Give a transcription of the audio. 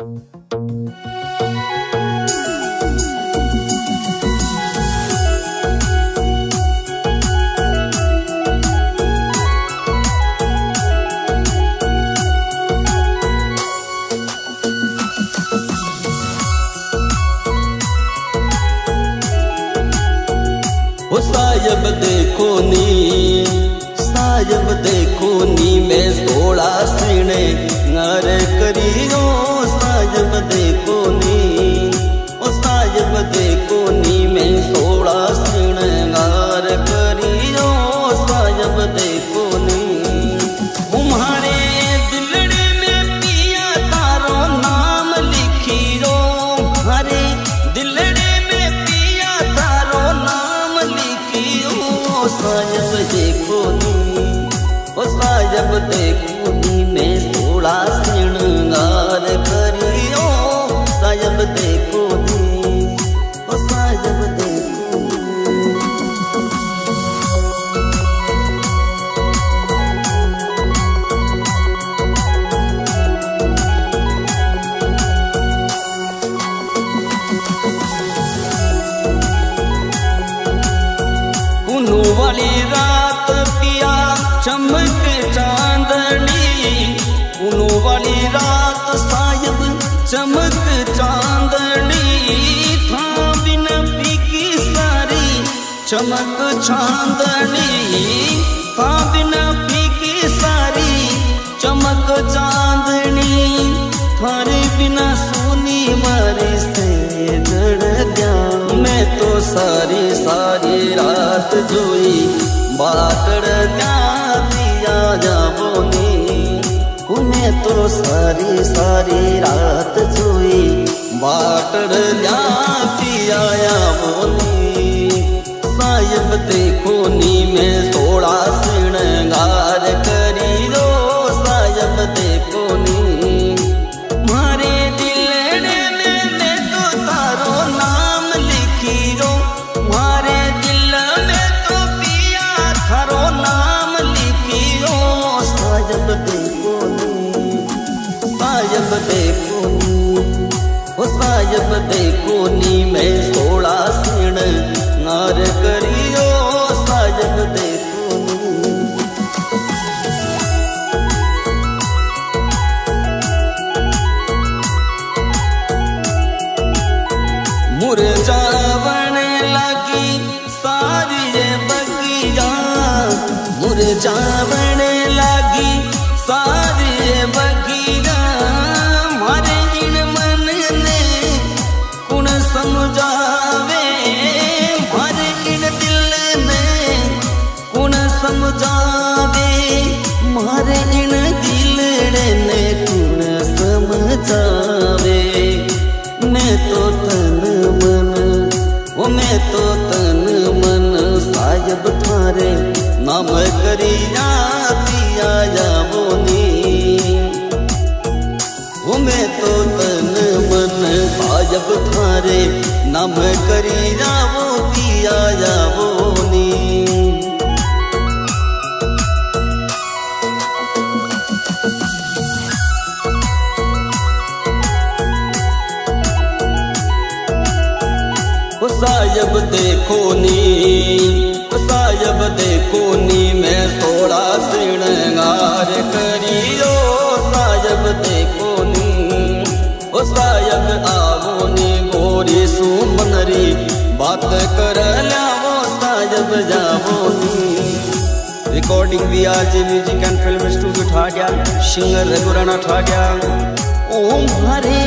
सायब देखो नी मैं 16 सीने नर करियो। सायब देखो नी मैं 16 सीने नर करियो। सायब देखो नी तुम्हारे दिलड़े में पिया तारो नाम लिखियो। हरे दिलड़े में पिया तारो नाम लिखियो। सायब देखो नी सायब देखो नी मैं 16 श्रृंगार करियो। सायब देखो नी सायब देखो पुनु वाली रात पिया चमक चांदनी। पुनु वाली रात सायब चमक चांदनी। था बिना फीकी सारी चमक चांदनी। था बिना फीकी सारी चमक चांदनी। थारे बिना सोनी मारी से जड़ गया। मैं तो सारी सारी रात जोई बाकड़ दिया जाबोनी। मैं तो सारी सारी रात जोई बाकड़ दिया जाबोनी। सायब देखो नी मैं 16 श्रृंगार करियो। सायब देखो नी मारे दिलड़े में मैं तो तारो नाम लिखियो। मारे दिल में तो पिया थारो नाम लिखियो। सायब देखो नी सायब देखो नी सायब देखो नी मैं 16 श्रृंगार करियो। सायब देखो नी मुरझावन लगी सारी ये बगिया। मुरझावन लगी सारी ये बगिया। मारे इन मन ने कुण समझावे। मारे इन दिल ने कुण समझावे। मारे इन दिलड़े ने कुण समझावे। मैं तो तन मन सायब थारे नाम करिया दिया जाबोनी। मैं तो तन मन सायब थारे नाम करिया वो दिया जाबोनी। सायब देखो नी मैं 16 श्रृंगार करियो। सायब देखो नी सायब आवो नी गोरी सुमनरी बात कर लावो। सायब जावो नी। Recording VRJ music and film studio Thadiya. Singer Raghurana Thadiya. ओ हरे